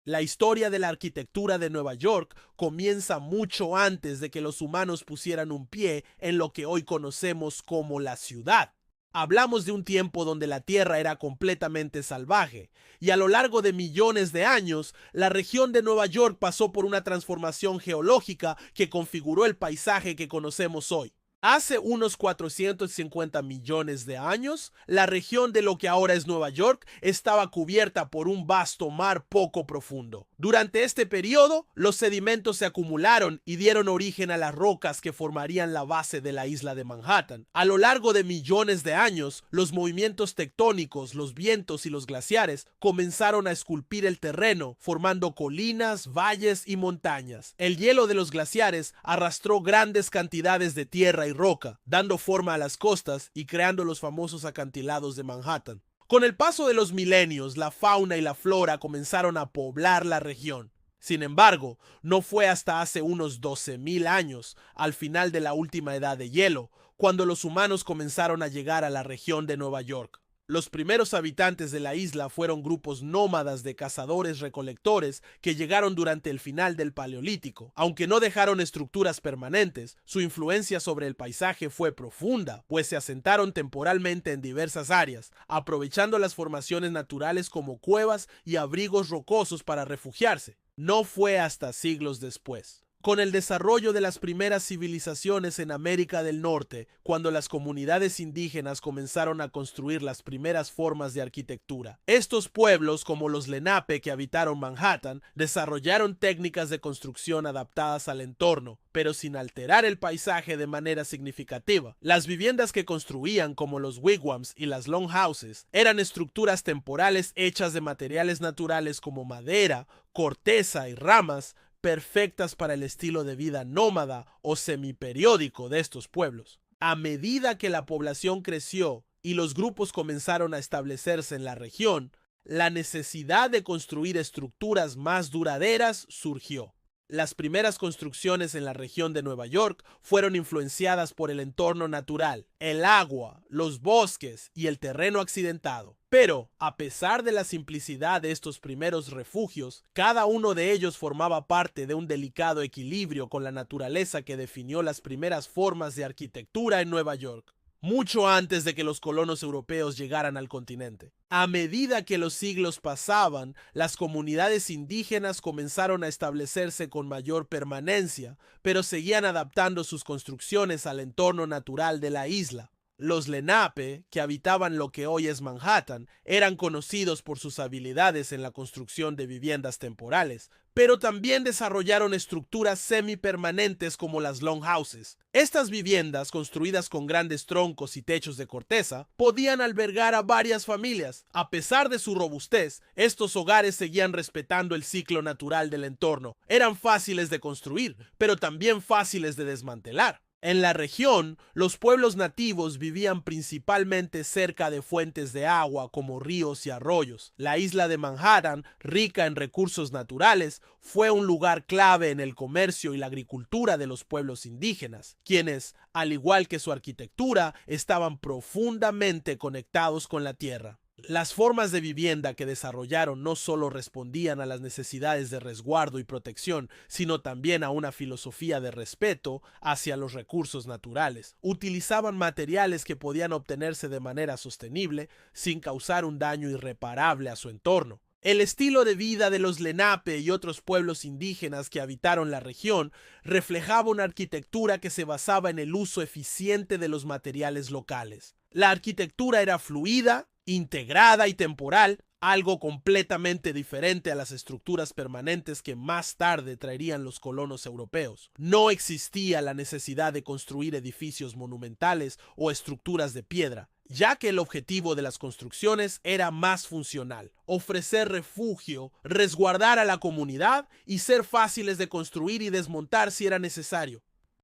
La historia de la arquitectura de Nueva York comienza mucho antes de que los humanos pusieran un pie en lo que hoy conocemos como la ciudad. Hablamos de un tiempo donde la tierra era completamente salvaje, y a lo largo de millones de años, la región de Nueva York pasó por una transformación geológica que configuró el paisaje que conocemos hoy. Hace unos 450 millones de años, la región de lo que ahora es Nueva York estaba cubierta por un vasto mar poco profundo. Durante este periodo, los sedimentos se acumularon y dieron origen a las rocas que formarían la base de la isla de Manhattan. A lo largo de millones de años, los movimientos tectónicos, los vientos y los glaciares comenzaron a esculpir el terreno, formando colinas, valles y montañas. El hielo de los glaciares arrastró grandes cantidades de tierra y roca, dando forma a las costas y creando los famosos acantilados de Manhattan. Con el paso de los milenios, la fauna y la flora comenzaron a poblar la región. Sin embargo, no fue hasta hace unos 12.000 años, al final de la última edad de hielo, cuando los humanos comenzaron a llegar a la región de Nueva York. Los primeros habitantes de la isla fueron grupos nómadas de cazadores-recolectores que llegaron durante el final del Paleolítico. Aunque no dejaron estructuras permanentes, su influencia sobre el paisaje fue profunda, pues se asentaron temporalmente en diversas áreas, aprovechando las formaciones naturales como cuevas y abrigos rocosos para refugiarse. No fue hasta siglos después, con el desarrollo de las primeras civilizaciones en América del Norte, cuando las comunidades indígenas comenzaron a construir las primeras formas de arquitectura. Estos pueblos, como los Lenape que habitaron Manhattan, desarrollaron técnicas de construcción adaptadas al entorno, pero sin alterar el paisaje de manera significativa. Las viviendas que construían, como los wigwams y las longhouses, eran estructuras temporales hechas de materiales naturales como madera, corteza y ramas, perfectas para el estilo de vida nómada o semiperiódico de estos pueblos. A medida que la población creció y los grupos comenzaron a establecerse en la región, la necesidad de construir estructuras más duraderas surgió. Las primeras construcciones en la región de Nueva York fueron influenciadas por el entorno natural, el agua, los bosques y el terreno accidentado. Pero, a pesar de la simplicidad de estos primeros refugios, cada uno de ellos formaba parte de un delicado equilibrio con la naturaleza que definió las primeras formas de arquitectura en Nueva York, mucho antes de que los colonos europeos llegaran al continente. A medida que los siglos pasaban, las comunidades indígenas comenzaron a establecerse con mayor permanencia, pero seguían adaptando sus construcciones al entorno natural de la isla. Los Lenape, que habitaban lo que hoy es Manhattan, eran conocidos por sus habilidades en la construcción de viviendas temporales, pero también desarrollaron estructuras semipermanentes como las longhouses. Estas viviendas, construidas con grandes troncos y techos de corteza, podían albergar a varias familias. A pesar de su robustez, estos hogares seguían respetando el ciclo natural del entorno. Eran fáciles de construir, pero también fáciles de desmantelar. En la región, los pueblos nativos vivían principalmente cerca de fuentes de agua como ríos y arroyos. La isla de Manhattan, rica en recursos naturales, fue un lugar clave en el comercio y la agricultura de los pueblos indígenas, quienes, al igual que su arquitectura, estaban profundamente conectados con la tierra. Las formas de vivienda que desarrollaron no solo respondían a las necesidades de resguardo y protección, sino también a una filosofía de respeto hacia los recursos naturales. Utilizaban materiales que podían obtenerse de manera sostenible sin causar un daño irreparable a su entorno. El estilo de vida de los Lenape y otros pueblos indígenas que habitaron la región reflejaba una arquitectura que se basaba en el uso eficiente de los materiales locales. La arquitectura era fluida, integrada y temporal, algo completamente diferente a las estructuras permanentes que más tarde traerían los colonos europeos. No existía la necesidad de construir edificios monumentales o estructuras de piedra, ya que el objetivo de las construcciones era más funcional: ofrecer refugio, resguardar a la comunidad y ser fáciles de construir y desmontar si era necesario.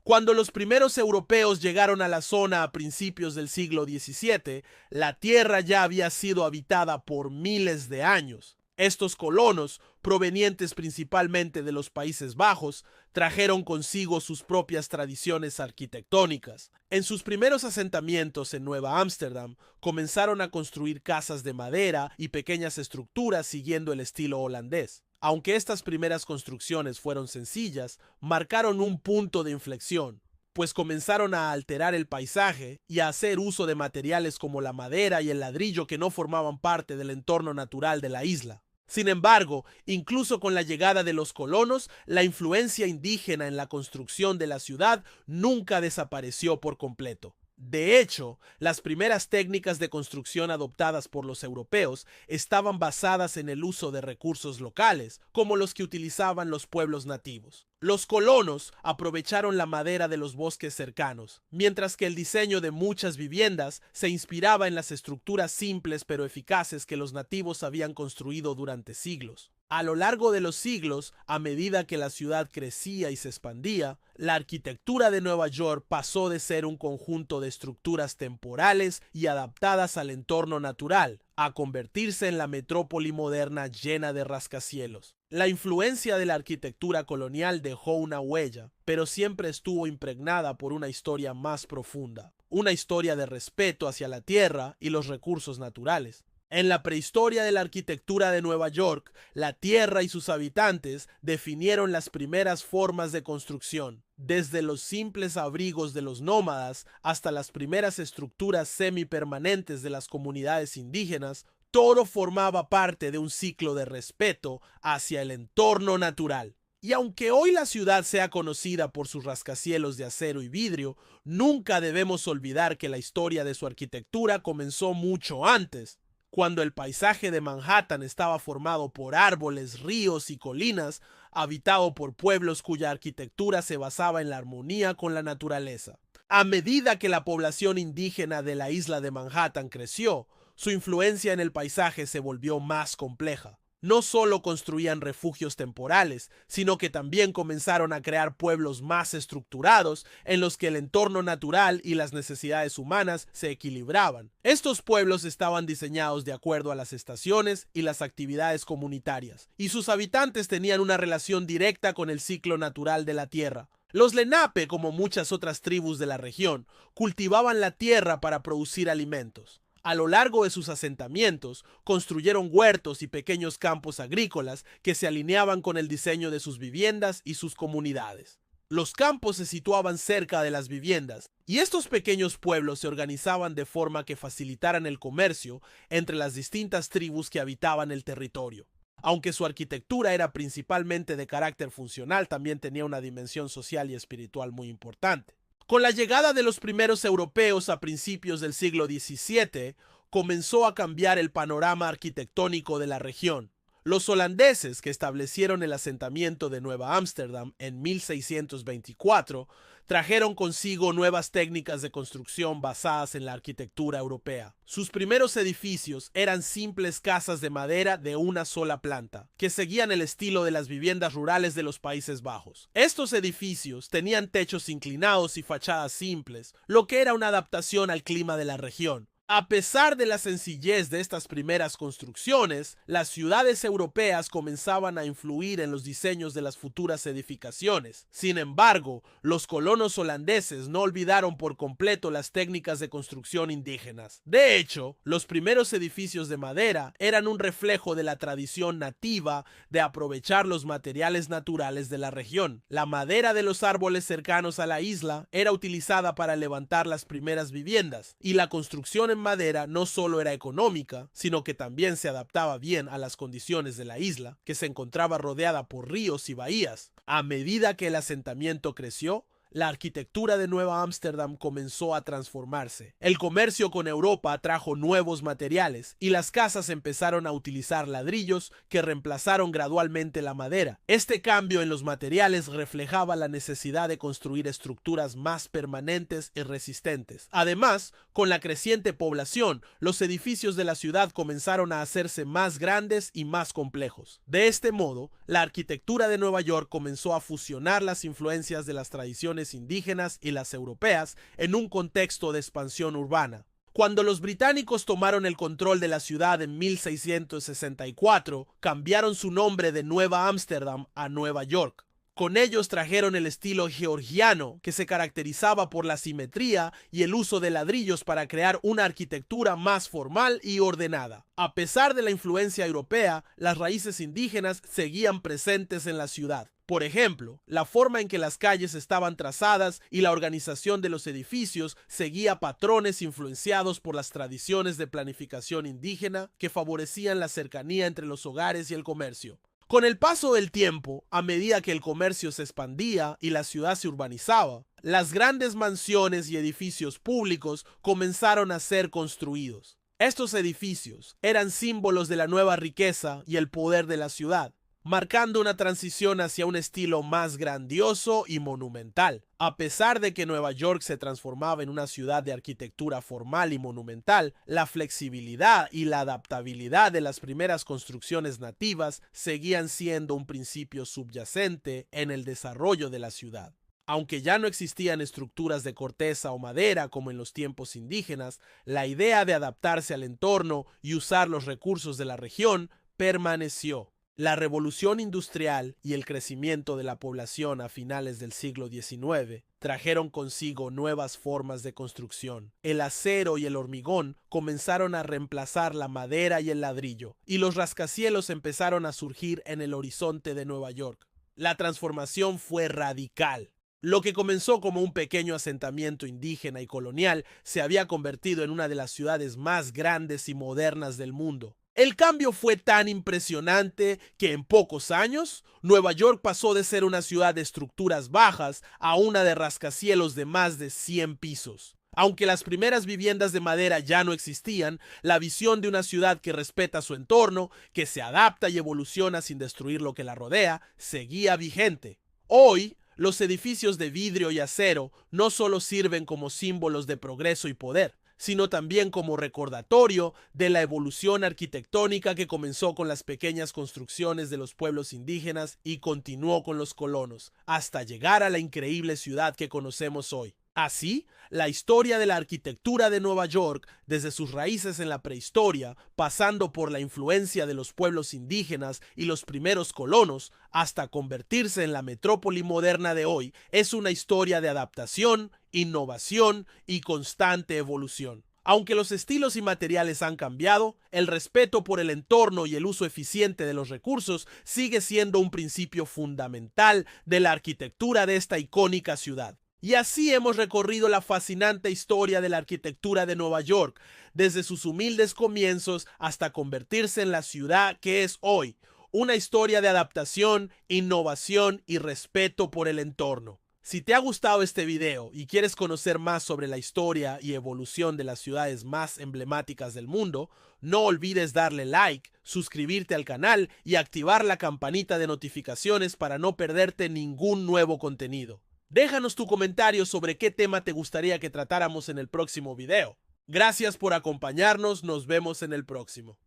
Cuando los primeros europeos llegaron a la zona a principios del siglo XVII, la tierra ya había sido habitada por miles de años. Estos colonos, provenientes principalmente de los Países Bajos, trajeron consigo sus propias tradiciones arquitectónicas. En sus primeros asentamientos en Nueva Ámsterdam, comenzaron a construir casas de madera y pequeñas estructuras siguiendo el estilo holandés. Aunque estas primeras construcciones fueron sencillas, marcaron un punto de inflexión, pues comenzaron a alterar el paisaje y a hacer uso de materiales como la madera y el ladrillo que no formaban parte del entorno natural de la isla. Sin embargo, incluso con la llegada de los colonos, la influencia indígena en la construcción de la ciudad nunca desapareció por completo. De hecho, las primeras técnicas de construcción adoptadas por los europeos estaban basadas en el uso de recursos locales, como los que utilizaban los pueblos nativos. Los colonos aprovecharon la madera de los bosques cercanos, mientras que el diseño de muchas viviendas se inspiraba en las estructuras simples pero eficaces que los nativos habían construido durante siglos. A lo largo de los siglos, a medida que la ciudad crecía y se expandía, la arquitectura de Nueva York pasó de ser un conjunto de estructuras temporales y adaptadas al entorno natural, a convertirse en la metrópoli moderna llena de rascacielos. La influencia de la arquitectura colonial dejó una huella, pero siempre estuvo impregnada por una historia más profunda, una historia de respeto hacia la tierra y los recursos naturales. En la prehistoria de la arquitectura de Nueva York, la tierra y sus habitantes definieron las primeras formas de construcción, desde los simples abrigos de los nómadas hasta las primeras estructuras semipermanentes de las comunidades indígenas. Todo formaba parte de un ciclo de respeto hacia el entorno natural. Y aunque hoy la ciudad sea conocida por sus rascacielos de acero y vidrio, nunca debemos olvidar que la historia de su arquitectura comenzó mucho antes, cuando el paisaje de Manhattan estaba formado por árboles, ríos y colinas, habitado por pueblos cuya arquitectura se basaba en la armonía con la naturaleza. A medida que la población indígena de la isla de Manhattan creció, su influencia en el paisaje se volvió más compleja. No solo construían refugios temporales, sino que también comenzaron a crear pueblos más estructurados en los que el entorno natural y las necesidades humanas se equilibraban. Estos pueblos estaban diseñados de acuerdo a las estaciones y las actividades comunitarias, y sus habitantes tenían una relación directa con el ciclo natural de la tierra. Los Lenape, como muchas otras tribus de la región, cultivaban la tierra para producir alimentos. A lo largo de sus asentamientos, construyeron huertos y pequeños campos agrícolas que se alineaban con el diseño de sus viviendas y sus comunidades. Los campos se situaban cerca de las viviendas, y estos pequeños pueblos se organizaban de forma que facilitaran el comercio entre las distintas tribus que habitaban el territorio. Aunque su arquitectura era principalmente de carácter funcional, también tenía una dimensión social y espiritual muy importante. Con la llegada de los primeros europeos a principios del siglo XVII, comenzó a cambiar el panorama arquitectónico de la región. Los holandeses, que establecieron el asentamiento de Nueva Ámsterdam en 1624, trajeron consigo nuevas técnicas de construcción basadas en la arquitectura europea. Sus primeros edificios eran simples casas de madera de una sola planta, que seguían el estilo de las viviendas rurales de los Países Bajos. Estos edificios tenían techos inclinados y fachadas simples, lo que era una adaptación al clima de la región. A pesar de la sencillez de estas primeras construcciones, las ciudades europeas comenzaban a influir en los diseños de las futuras edificaciones. Sin embargo, los colonos holandeses no olvidaron por completo las técnicas de construcción indígenas. De hecho, los primeros edificios de madera eran un reflejo de la tradición nativa de aprovechar los materiales naturales de la región. La madera de los árboles cercanos a la isla era utilizada para levantar las primeras viviendas, y la construcción en madera no solo era económica, sino que también se adaptaba bien a las condiciones de la isla, que se encontraba rodeada por ríos y bahías. A medida que el asentamiento creció, la arquitectura de Nueva Ámsterdam comenzó a transformarse. El comercio con Europa trajo nuevos materiales y las casas empezaron a utilizar ladrillos que reemplazaron gradualmente la madera. Este cambio en los materiales reflejaba la necesidad de construir estructuras más permanentes y resistentes. Además, con la creciente población, los edificios de la ciudad comenzaron a hacerse más grandes y más complejos. De este modo, la arquitectura de Nueva York comenzó a fusionar las influencias de las tradiciones indígenas y las europeas en un contexto de expansión urbana. Cuando los británicos tomaron el control de la ciudad en 1664, cambiaron su nombre de Nueva Ámsterdam a Nueva York. Con ellos trajeron el estilo georgiano, que se caracterizaba por la simetría y el uso de ladrillos para crear una arquitectura más formal y ordenada. A pesar de la influencia europea, las raíces indígenas seguían presentes en la ciudad. Por ejemplo, la forma en que las calles estaban trazadas y la organización de los edificios seguía patrones influenciados por las tradiciones de planificación indígena que favorecían la cercanía entre los hogares y el comercio. Con el paso del tiempo, a medida que el comercio se expandía y la ciudad se urbanizaba, las grandes mansiones y edificios públicos comenzaron a ser construidos. Estos edificios eran símbolos de la nueva riqueza y el poder de la ciudad, marcando una transición hacia un estilo más grandioso y monumental. A pesar de que Nueva York se transformaba en una ciudad de arquitectura formal y monumental, la flexibilidad y la adaptabilidad de las primeras construcciones nativas seguían siendo un principio subyacente en el desarrollo de la ciudad. Aunque ya no existían estructuras de corteza o madera como en los tiempos indígenas, la idea de adaptarse al entorno y usar los recursos de la región permaneció. La revolución industrial y el crecimiento de la población a finales del siglo XIX trajeron consigo nuevas formas de construcción. El acero y el hormigón comenzaron a reemplazar la madera y el ladrillo, y los rascacielos empezaron a surgir en el horizonte de Nueva York. La transformación fue radical. Lo que comenzó como un pequeño asentamiento indígena y colonial se había convertido en una de las ciudades más grandes y modernas del mundo. El cambio fue tan impresionante que en pocos años, Nueva York pasó de ser una ciudad de estructuras bajas a una de rascacielos de más de 100 pisos. Aunque las primeras viviendas de madera ya no existían, la visión de una ciudad que respeta su entorno, que se adapta y evoluciona sin destruir lo que la rodea, seguía vigente. Hoy, los edificios de vidrio y acero no solo sirven como símbolos de progreso y poder, sino también como recordatorio de la evolución arquitectónica que comenzó con las pequeñas construcciones de los pueblos indígenas y continuó con los colonos, hasta llegar a la increíble ciudad que conocemos hoy. Así, la historia de la arquitectura de Nueva York, desde sus raíces en la prehistoria, pasando por la influencia de los pueblos indígenas y los primeros colonos, hasta convertirse en la metrópoli moderna de hoy, es una historia de adaptación, innovación y constante evolución. Aunque los estilos y materiales han cambiado, el respeto por el entorno y el uso eficiente de los recursos sigue siendo un principio fundamental de la arquitectura de esta icónica ciudad. Y así hemos recorrido la fascinante historia de la arquitectura de Nueva York, desde sus humildes comienzos hasta convertirse en la ciudad que es hoy, una historia de adaptación, innovación y respeto por el entorno. Si te ha gustado este video y quieres conocer más sobre la historia y evolución de las ciudades más emblemáticas del mundo, no olvides darle like, suscribirte al canal y activar la campanita de notificaciones para no perderte ningún nuevo contenido. Déjanos tu comentario sobre qué tema te gustaría que tratáramos en el próximo video. Gracias por acompañarnos, nos vemos en el próximo.